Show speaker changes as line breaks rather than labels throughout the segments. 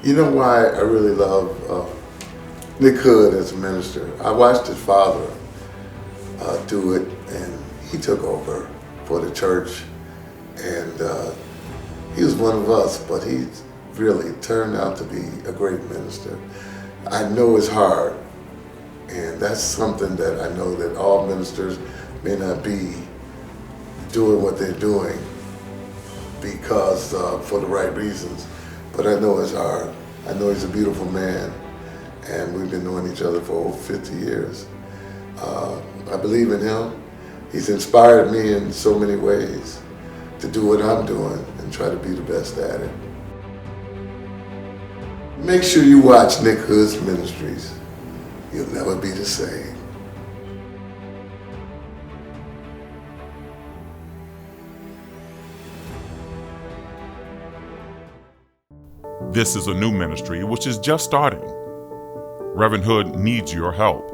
You know why I really love Nick Hood as a minister? I watched his father do it, and he took over for the church, and he was one of us, but he really turned out to be a great minister. I know it's hard, and that's something that I know that all ministers may not be doing what they're doing because for the right reasons, but I know it's hard. I know he's a beautiful man, and we've been knowing each other for over 50 years. I believe in him. He's inspired me in so many ways to do what I'm doing and try to be the best at it. Make sure you watch Nick Hood's ministries. You'll never be the same.
This is a new ministry which is just starting. Reverend Hood needs your help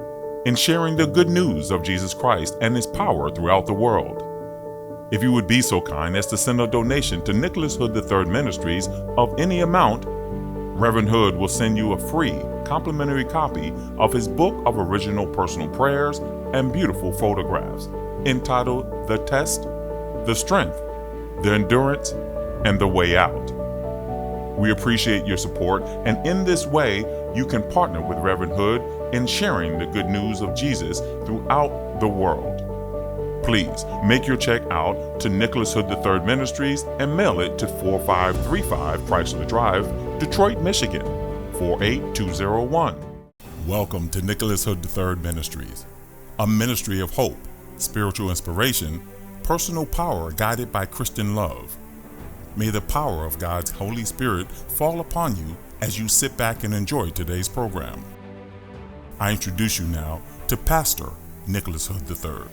in sharing the good news of Jesus Christ and his power throughout the world. If you would be so kind as to send a donation to Nicholas Hood III Ministries of any amount, Reverend Hood will send you a free complimentary copy of his book of original personal prayers and beautiful photographs entitled The Test, The Strength, The Endurance, and The Way Out. We appreciate your support, and in this way, you can partner with Reverend Hood in sharing the good news of Jesus throughout the world. Please make your check out to Nicholas Hood III Ministries and mail it to 4535 Chrysler Drive, Detroit, Michigan, 48201. Welcome to Nicholas Hood III Ministries, a ministry of hope, spiritual inspiration, personal power guided by Christian love. May the power of God's Holy Spirit fall upon you as you sit back and enjoy today's program. I introduce you now to Pastor Nicholas Hood III.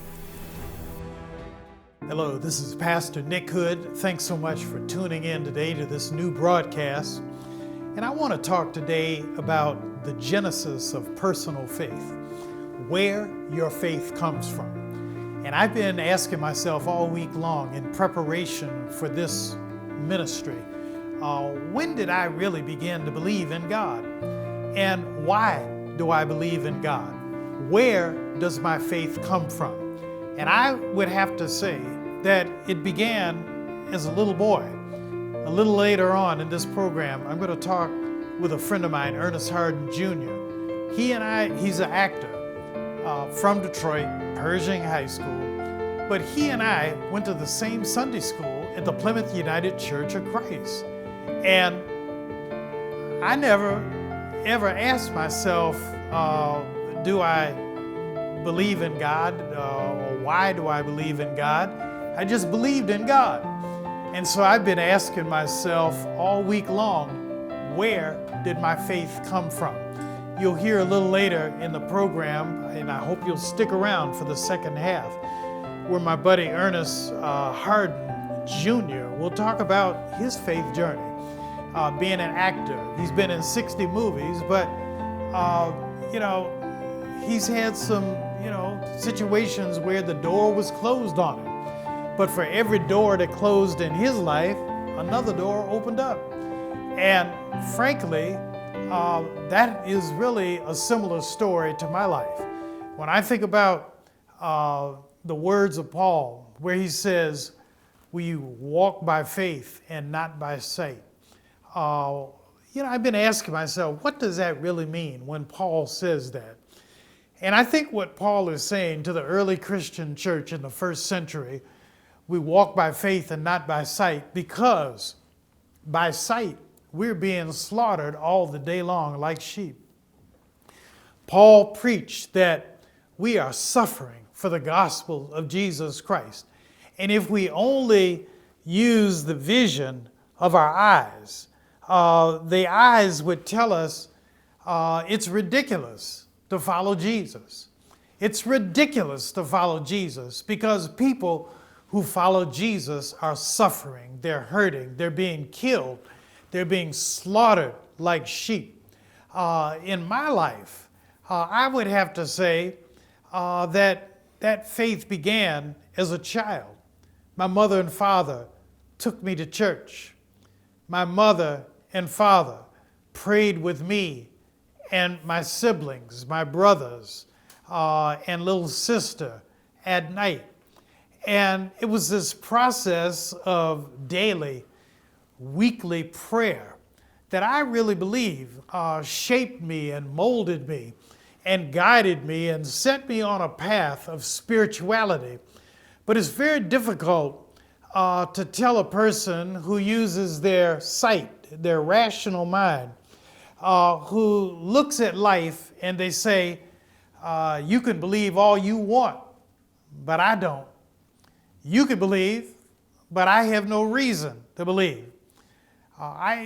Hello, this is Pastor Nick Hood. Thanks so much for tuning in today to this new broadcast. And I want to talk today about the genesis of personal faith, where your faith comes from. And I've been asking myself all week long in preparation for this ministry, when did I really begin to believe in God? And why do I believe in God? Where does my faith come from? And I would have to say that it began as a little boy. A little later on in this program, I'm going to talk with a friend of mine, Earnest Jr. He's an actor from Detroit, Pershing High School, but he and I went to the same Sunday school at the Plymouth United Church of Christ. And I never ever asked myself, do I believe in God, or why do I believe in God? I just believed in God. And so I've been asking myself all week long, where did my faith come from? You'll hear a little later in the program, and I hope you'll stick around for the second half, where my buddy Earnest Jr. will talk about his faith journey, being an actor. He's been in 60 movies, but he's had some situations where the door was closed on him. But for every door that closed in his life, another door opened up. And frankly, that is really a similar story to my life. When I think about the words of Paul, where he says, we walk by faith and not by sight. I've been asking myself, what does that really mean when Paul says that? And I think what Paul is saying to the early Christian church in the first century, we walk by faith and not by sight, because by sight, we're being slaughtered all the day long like sheep. Paul preached that we are suffering for the gospel of Jesus Christ. And if we only use the vision of our eyes, the eyes would tell us it's ridiculous to follow Jesus. It's ridiculous to follow Jesus because people who follow Jesus are suffering, they're hurting, they're being killed, they're being slaughtered like sheep. In my life, I would have to say that faith began as a child. My mother and father took me to church. My mother and father prayed with me and my siblings, my brothers, and little sister at night. And it was this process of daily, weekly prayer that I really believe shaped me and molded me and guided me and set me on a path of spirituality. But it's very difficult to tell a person who uses their sight, their rational mind, who looks at life and they say, you can believe all you want, but I don't. You can believe, but I have no reason to believe.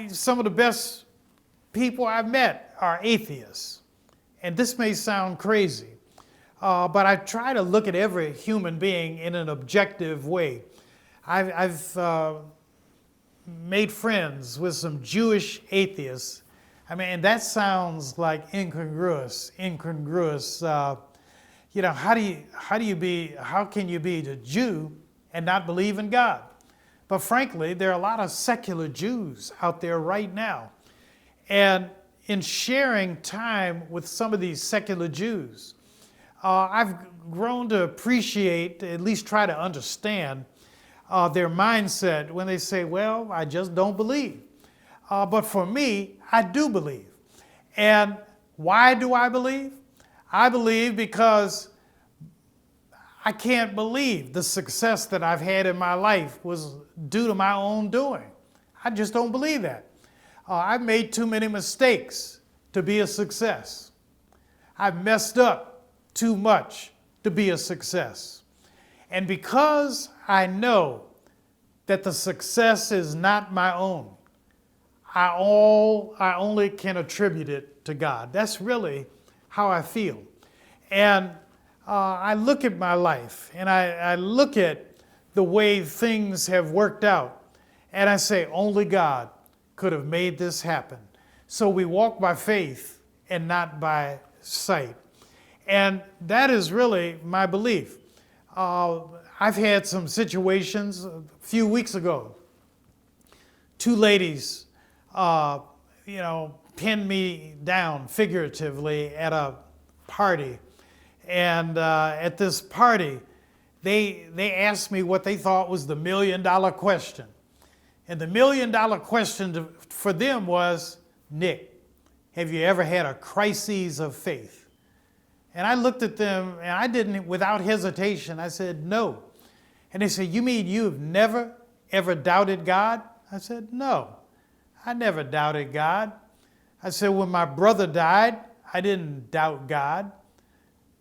Some of the best people I've met are atheists. And this may sound crazy, but I try to look at every human being in an objective way. I've made friends with some Jewish atheists. I mean, and that sounds like incongruous. How can you be a Jew and not believe in God? But frankly, there are a lot of secular Jews out there right now. And in sharing time with some of these secular Jews, I've grown to appreciate, at least try to understand, their mindset when they say, well, I just don't believe. But for me, I do believe. And why do I believe? I believe because I can't believe the success that I've had in my life was due to my own doing. I just don't believe that. I've made too many mistakes to be a success. I've messed up too much to be a success. And because I know that the success is not my own, I only can attribute it to God. That's really how I feel. And I look at my life and I look at the way things have worked out, and I say, only God could have made this happen. So we walk by faith and not by sight. And that is really my belief. I've had some situations a few weeks ago. Two ladies, pinned me down figuratively at a party. And at this party, they asked me what they thought was the $1 million question. And the $1 million question for them was, Nick, have you ever had a crisis of faith? And I looked at them, and I didn't, without hesitation, I said, no. And they said, you mean you've never, ever doubted God? I said, no, I never doubted God. I said, when my brother died, I didn't doubt God.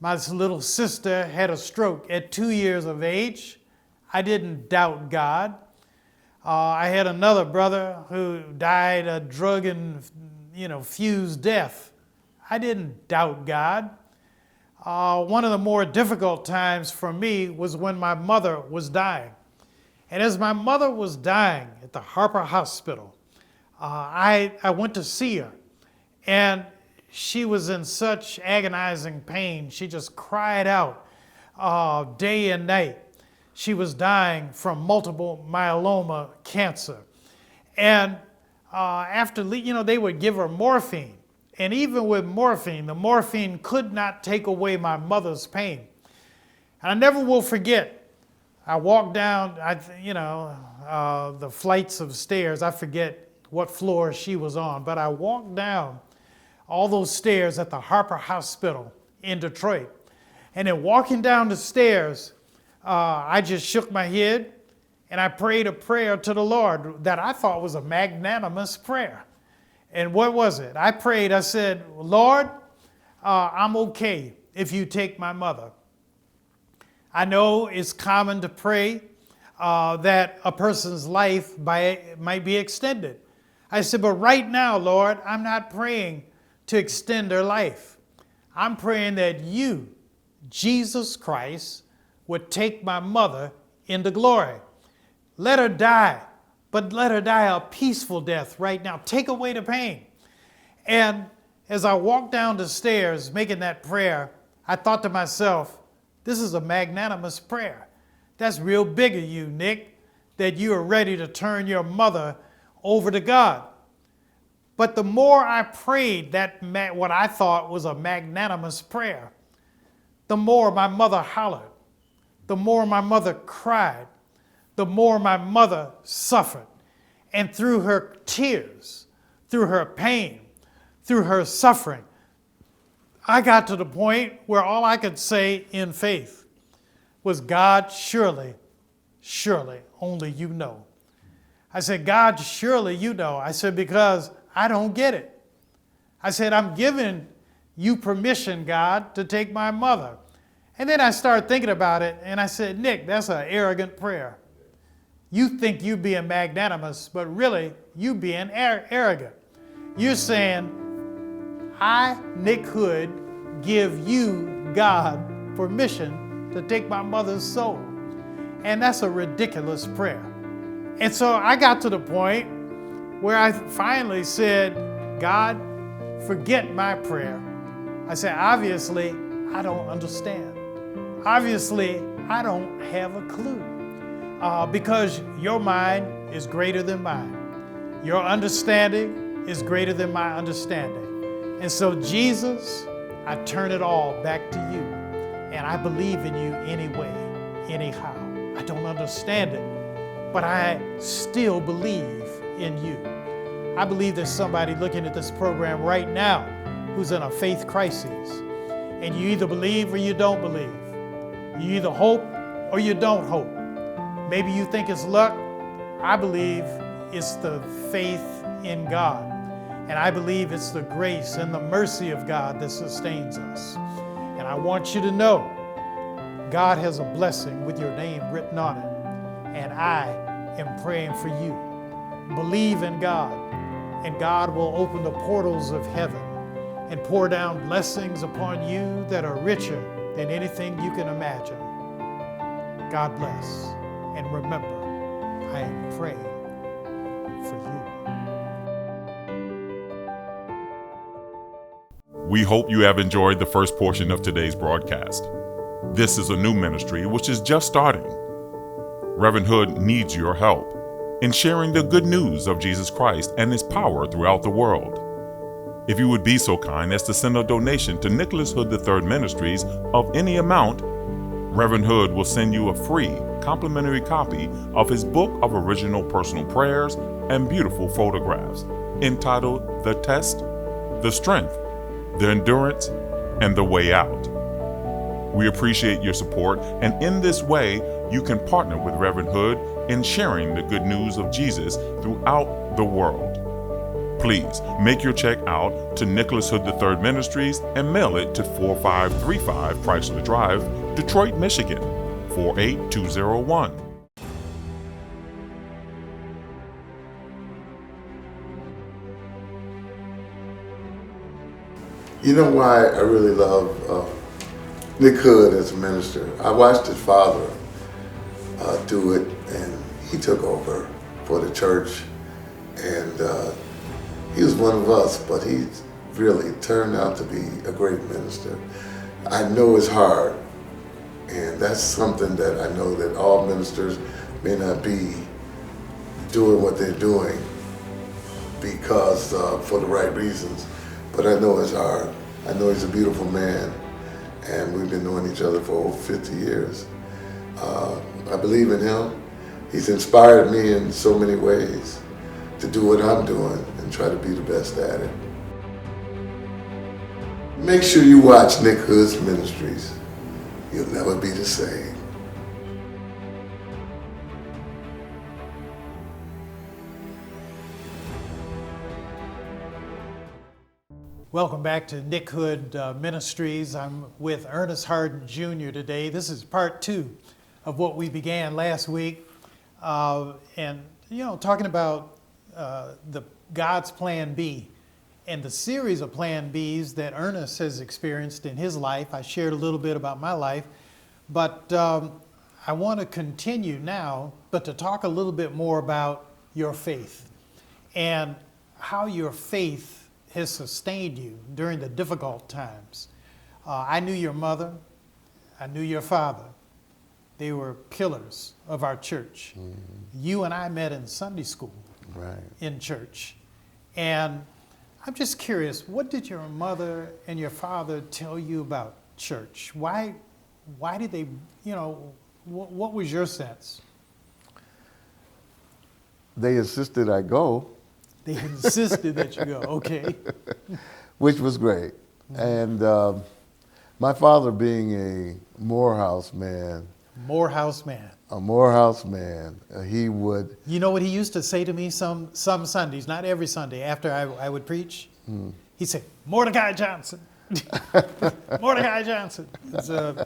My little sister had a stroke at 2 years of age. I didn't doubt God. I had another brother who died a drug and fused death. I didn't doubt God. One of the more difficult times for me was when my mother was dying. And as my mother was dying at the Harper Hospital, I went to see her. And she was in such agonizing pain. She just cried out day and night. She was dying from multiple myeloma cancer. And after, they would give her morphine. And even with morphine, the morphine could not take away my mother's pain. And I never will forget, I walked down, the flights of stairs. I forget what floor she was on, but I walked down all those stairs at the Harper Hospital in Detroit. And then walking down the stairs, I just shook my head and I prayed a prayer to the Lord that I thought was a magnanimous prayer. And what was it? I prayed, I said, Lord, I'm okay if you take my mother. I know it's common to pray that a person's life might be extended. I said, but right now, Lord, I'm not praying to extend her life. I'm praying that you, Jesus Christ, would take my mother into glory. Let her die, but let her die a peaceful death right now. Take away the pain. And as I walked down the stairs making that prayer, I thought to myself, this is a magnanimous prayer. That's real big of you, Nick, that you are ready to turn your mother over to God. But the more I prayed what I thought was a magnanimous prayer, the more my mother hollered, the more my mother cried, the more my mother suffered. And through her tears, through her pain, through her suffering, I got to the point where all I could say in faith was, God, surely, surely, only you know. I said, God, surely you know. I said, because I don't get it. I said, I'm giving you permission, God, to take my mother. And then I started thinking about it, and I said, Nick, that's an arrogant prayer. You think you being magnanimous, but really you being arrogant. You're saying, I, Nick Hood, give you, God, permission to take my mother's soul. And that's a ridiculous prayer. And so I got to the point where I finally said, God, forget my prayer. I said, obviously, I don't understand. Obviously, I don't have a clue. Because your mind is greater than mine. Your understanding is greater than my understanding. And so, Jesus, I turn it all back to you. And I believe in you anyway, anyhow. I don't understand it, but I still believe in you. I believe there's somebody looking at this program right now who's in a faith crisis. And you either believe or you don't believe. You either hope or you don't hope. Maybe you think it's luck. I believe it's the faith in God. And I believe it's the grace and the mercy of God that sustains us. And I want you to know God has a blessing with your name written on it. And I am praying for you. Believe in God, and God will open the portals of heaven and pour down blessings upon you that are richer than anything you can imagine. God bless. And remember, I am praying for you.
We hope you have enjoyed the first portion of today's broadcast. This is a new ministry which is just starting. Reverend Hood needs your help in sharing the good news of Jesus Christ and his power throughout the world. If you would be so kind as to send a donation to Nicholas Hood III Ministries of any amount, Reverend Hood will send you a free complimentary copy of his book of original personal prayers and beautiful photographs entitled The Test, The Strength, The Endurance, and The Way Out. We appreciate your support, and in this way, you can partner with Reverend Hood in sharing the good news of Jesus throughout the world. Please make your check out to Nicholas Hood III Ministries and mail it to 4535 Chrysler Drive, Detroit, Michigan, 48201.
You know why I really love Nick Hood as a minister? I watched his father do it, and he took over for the church, and he was one of us, but he really turned out to be a great minister. I know it's hard, and that's something that I know that all ministers may not be doing what they're doing because for the right reasons, but I know it's hard. I know he's a beautiful man, and we've been knowing each other for over 50 years. I believe in him. He's inspired me in so many ways to do what I'm doing and try to be the best at it. Make sure you watch Nick Hood's Ministries. You'll never be the same.
Welcome back to Nick Hood Ministries. I'm with Earnest Harden Jr. today. This is part 2 of what we began last week. And, talking about the God's Plan B and the series of Plan Bs that Earnest has experienced in his life. I shared a little bit about my life, but I want to continue now, but to talk a little bit more about your faith and how your faith has sustained you during the difficult times. I knew your mother. I knew your father. They were pillars of our church. Mm-hmm. You and I met in Sunday school in church. And I'm just curious, what did your mother and your father tell you about church? Why did they, what was your sense?
They insisted I go,
They insisted that you go, okay.
which was great. And my father being a Morehouse man,
Morehouse man.
he would.
You know what he used to say to me some Sundays, not every Sunday, after I would preach? He said, Mordecai Johnson. Mordecai Johnson. He's a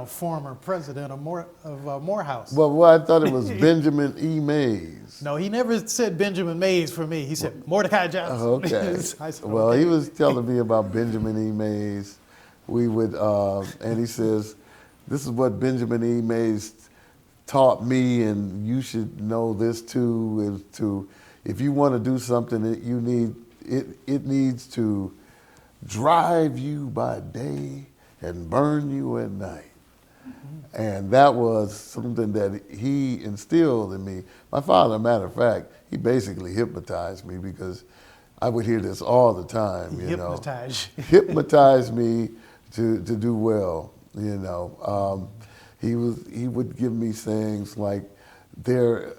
former president of Morehouse.
Well, I thought it was Benjamin E. Mays.
No, he never said Benjamin Mays for me. He said Mordecai Johnson.
Okay.
I said,
Well,
okay.
he was telling me about Benjamin E. Mays. We would, and he says, this is what Benjamin E. Mays taught me, and you should know this too. Is to, if you want to do something, it needs to drive you by day and burn you at night. And that was something that he instilled in me. My father, matter of fact, he basically hypnotized me, because I would hear this all the time. Hypnotize me to do well. He would give me sayings like, a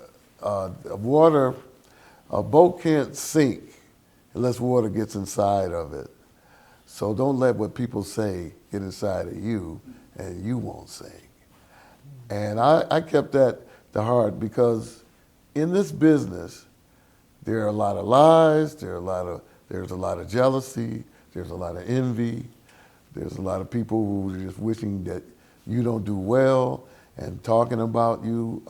boat can't sink unless water gets inside of it. So don't let what people say get inside of you, and you won't sink. And I kept that to heart, because in this business, there are a lot of lies, there's a lot of jealousy, there's a lot of envy, there's a lot of people who are just wishing that you don't do well and talking about you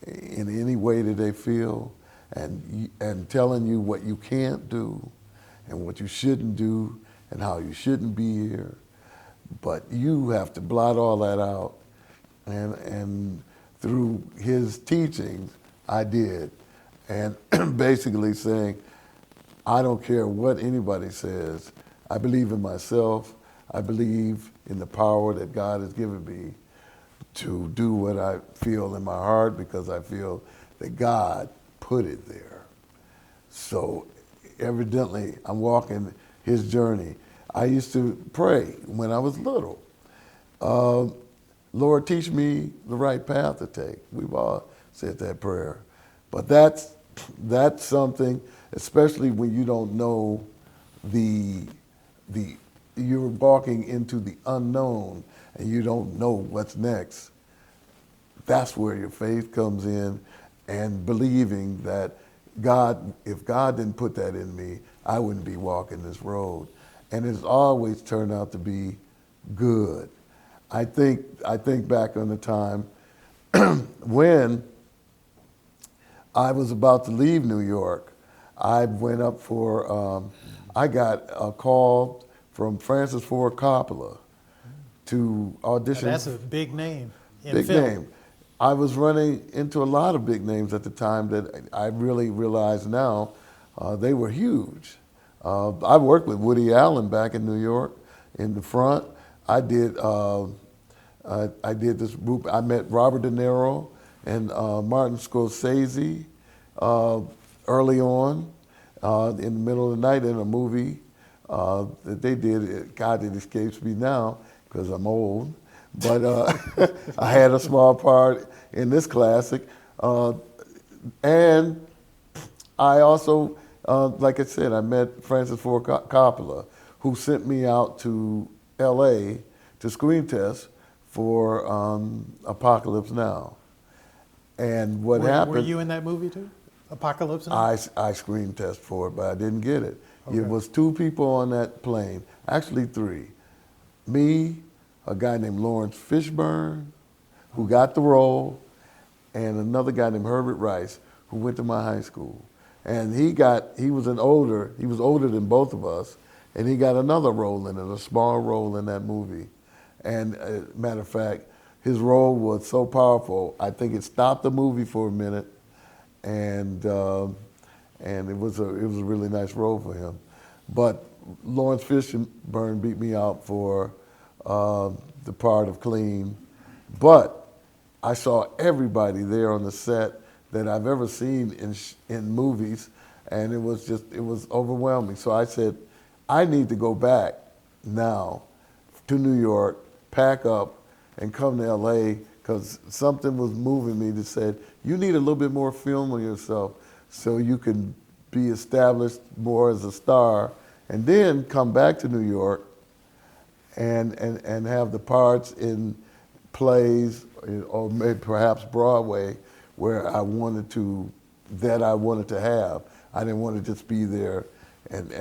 in any way that they feel, and telling you what you can't do and what you shouldn't do and how you shouldn't be here. But you have to blot all that out. And through his teachings, I did. And basically saying, I don't care what anybody says. I believe in myself. I believe in the power that God has given me to do what I feel in my heart, because I feel that God put it there. So evidently, I'm walking his journey. I used to pray when I was little. Lord, teach me the right path to take. We've all said that prayer. But that's something, especially when you don't know you're walking into the unknown and you don't know what's next. That's where your faith comes in, and believing that if God didn't put that in me, I wouldn't be walking this road. And it's always turned out to be good. I think back on the time when I was about to leave New York. I went up I got a call from Francis Ford Coppola to audition.
That's a big name in
Big
film.
name. I was running into a lot of big names at the time that I really realize now they were huge. I worked with Woody Allen back in New York in the front. I did this group. I met Robert De Niro and Martin Scorsese early on in the middle of the night in a movie that they did. God, it escapes me now because I'm old. But I had a small part in this classic. And I also, like I said, I met Francis Ford Coppola, who sent me out to LA to screen test for Apocalypse Now. And what happened...
Were you in that movie too? Apocalypse Now?
I screen test for it, but I didn't get it.
Okay.
It was 2 people on that plane, actually 3. Me, a guy named Lawrence Fishburne, who got the role, and another guy named Herbert Rice, who went to my high school. And he was older than both of us, and he got another role in it, a small role in that movie. And matter of fact, his role was so powerful, I think it stopped the movie for a minute, and it was a really nice role for him. But Lawrence Fishburne beat me out for the part of Clean. But I saw everybody there on the set that I've ever seen in movies, And it was overwhelming. So I said, I need to go back now to New York, pack up, and come to LA, because something was moving me that said, you need a little bit more film on yourself so you can be established more as a star, and then come back to New York and have the parts in plays or maybe perhaps Broadway where I wanted to have. I didn't want to just be there and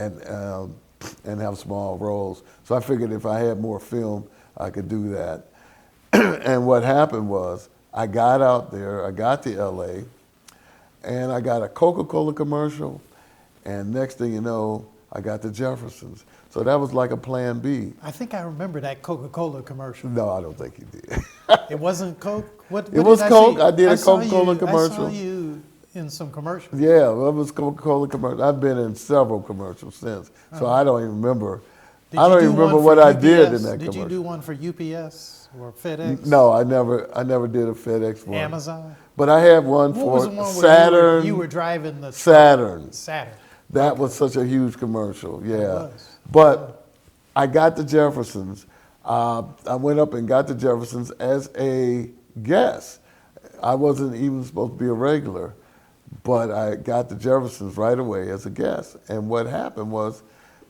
have small roles. So I figured if I had more film, I could do that. And what happened was, I got out there, I got to LA, and I got a Coca-Cola commercial, and next thing you know, I got the Jeffersons. So that was like a plan B.
I think I remember that Coca-Cola commercial.
No, I don't think you did.
It wasn't Coke? What
It was
did
Coke.
see?
I did a
saw
Coca-Cola
you-
commercial.
I saw you in some commercials.
Yeah, well, it was Coca-Cola commercial. I've been in several commercials since, so I don't even remember. I don't even remember what I did in that commercial.
Did you do one for UPS or FedEx?
No, I never did a FedEx one.
Amazon?
But I had one
What was
for
the one where
Saturn.
you were driving the
Saturn.
Saturn.
That was such a huge commercial, yeah.
was.
But I got the Jeffersons. I went up and got the Jeffersons as a guest. I wasn't even supposed to be a regular, but I got the Jeffersons right away as a guest. And what happened was,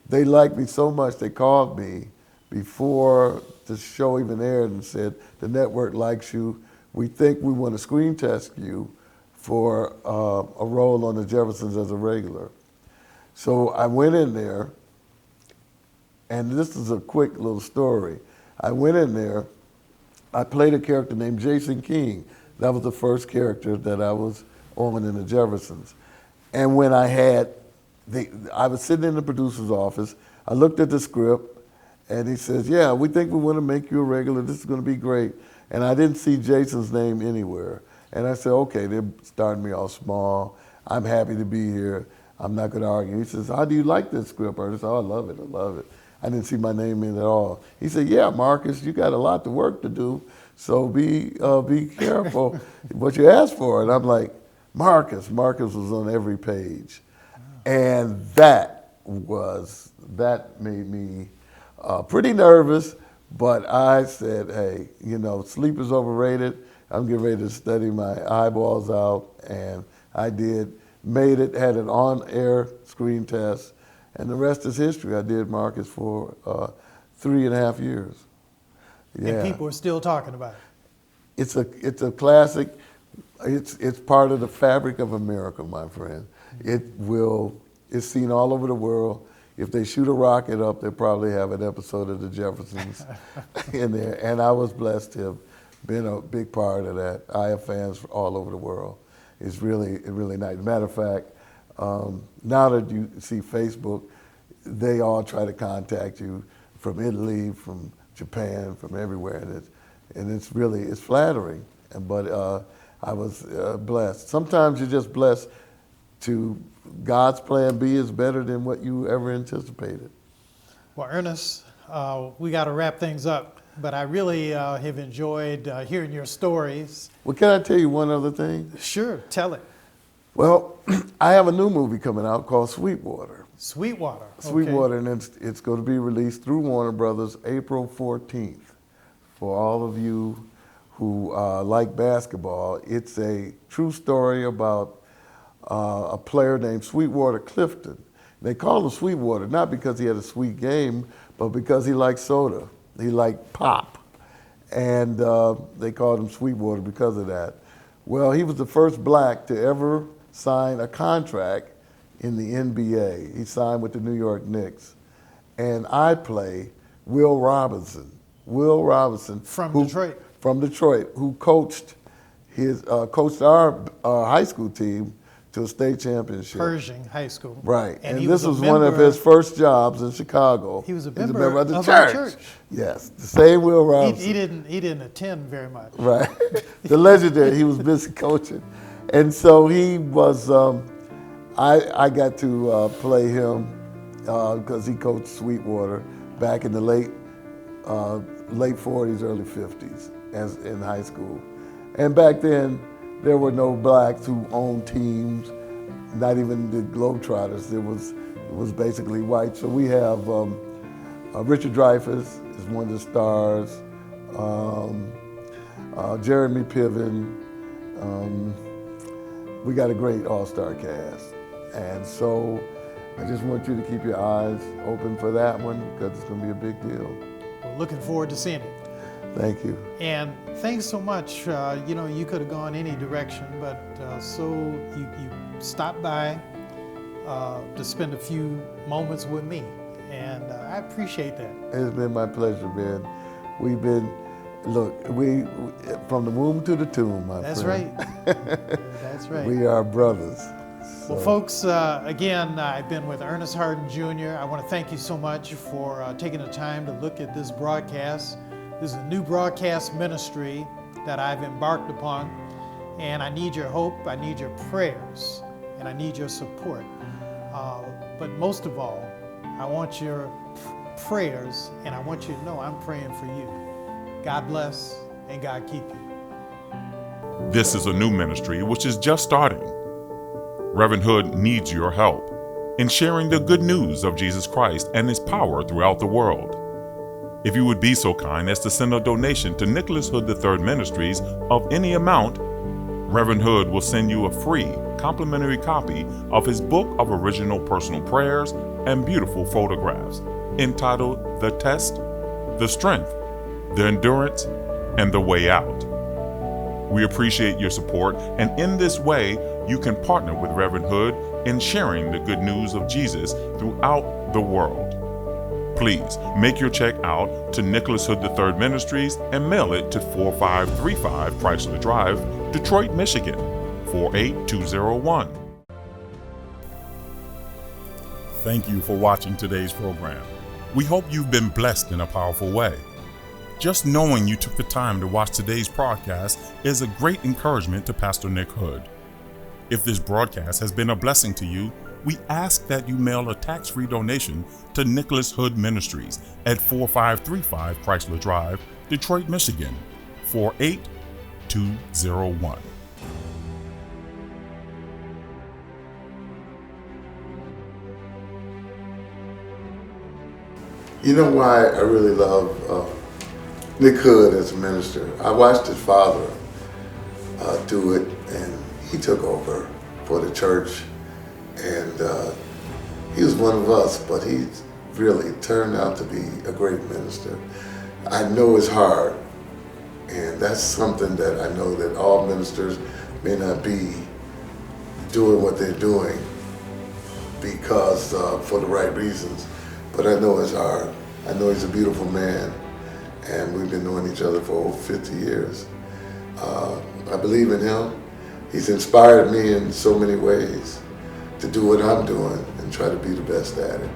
they liked me so much, they called me before the show even aired and said, the network likes you. We think we want to screen test you for a role on the Jeffersons as a regular. So I went in there, and this is a quick little story. I went in there, I played a character named Jason King. That was the first character that I was on in the Jeffersons. And when I was sitting in the producer's office, I looked at the script, and he says, yeah, we think we want to make you a regular, this is going to be great. And I didn't see Jason's name anywhere. And I said, okay, they're starting me off small. I'm happy to be here. I'm not going to argue. He says, how do you like this script, Ernest? Oh, I love it, I love it. I didn't see my name in it at all. He said, yeah, Marcus, you got a lot of work to do, so be careful what you ask for. And I'm like, Marcus was on every page. And that made me pretty nervous, but I said, hey, sleep is overrated. I'm getting ready to study my eyeballs out, and I did. Made it, had an on-air screen test, and the rest is history. I did Marcus for 3.5 years. Yeah.
And people are still talking about it.
It's a classic. It's part of the fabric of America, my friend. It's seen all over the world. If they shoot a rocket up, they probably have an episode of the Jeffersons in there. And I was blessed to have been a big part of that. I have fans all over the world. It's really nice. Matter of fact, now that you see Facebook, they all try to contact you from Italy, from Japan, from everywhere, and it's flattering. But I was blessed. Sometimes you're just blessed to God's plan B is better than what you ever anticipated.
Well, Ernest, we got to wrap things up. But I really have enjoyed hearing your stories.
Well, can I tell you one other thing?
Sure, tell it.
Well, I have a new movie coming out called Sweetwater.
Sweetwater.
Sweetwater, and it's going to be released through Warner Brothers April 14th. For all of you who like basketball, it's a true story about a player named Sweetwater Clifton. They call him Sweetwater not because he had a sweet game, but because he liked soda. He liked pop, and they called him Sweetwater because of that. Well, he was the first black to ever sign a contract in the NBA. He signed with the New York Knicks. And I play Will Robinson. Will Robinson.
From Detroit.
From Detroit, who coached our high school team to a state championship.
Pershing High School.
Right.
And
this was one of his first jobs in Chicago.
He was a member
of the
our
church.
church.
Yes, the same Will Robinson.
He didn't attend very much.
Right. The legendary, he was busy coaching. And so he was, I got to play him because he coached Sweetwater back in the late 40s, early 50s as in high school. And back then, there were no blacks who owned teams. not even the Globetrotters. It was basically white. So we have Richard Dreyfuss is one of the stars. Jeremy Piven. We got a great all-star cast. And so I just want you to keep your eyes open for that one because it's going to be a big deal.
Well, looking forward to seeing it.
Thank you.
And thanks so much. You could have gone any direction, but so you stopped by to spend a few moments with me. And I appreciate that.
It's been my pleasure, Ben. We've been, we from the womb to the tomb, my
That's
friend.
Right. That's right.
We are brothers. So.
Well, folks, again, I've been with Ernest Harden Jr. I want to thank you so much for taking the time to look at this broadcast. This is a new broadcast ministry that I've embarked upon, and I need your hope, I need your prayers, and I need your support. But most of all, I want your prayers, and I want you to know I'm praying for you. God bless, and God keep you.
This is a new ministry which is just starting. Reverend Hood needs your help in sharing the good news of Jesus Christ and His power throughout the world. If you would be so kind as to send a donation to Nicholas Hood III Ministries of any amount, Reverend Hood will send you a free complimentary copy of his book of original personal prayers and beautiful photographs entitled The Test, The Strength, The Endurance, and The Way Out. We appreciate your support, and in this way, you can partner with Reverend Hood in sharing the good news of Jesus throughout the world. Please make your check out to Nicholas Hood III Ministries and mail it to 4535 Chrysler Drive, Detroit, Michigan, 48201. Thank you for watching today's program. We hope you've been blessed in a powerful way. Just knowing you took the time to watch today's broadcast is a great encouragement to Pastor Nick Hood. If this broadcast has been a blessing to you, we ask that you mail a tax-free donation to Nicholas Hood Ministries at 4535 Chrysler Drive, Detroit, Michigan, 48201.
You know why I really love Nick Hood as a minister? I watched his father do it, and he took over for the church, and he was one of us, but he really turned out to be a great minister. I know it's hard, and that's something that I know that all ministers may not be doing what they're doing because for the right reasons, but I know it's hard. I know he's a beautiful man, and we've been knowing each other for over 50 years. I believe in him. He's inspired me in so many ways to do what I'm doing and try to be the best at it.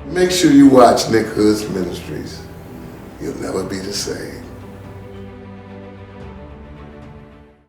Make sure you watch Nick Hood's Ministries. You'll never be the same.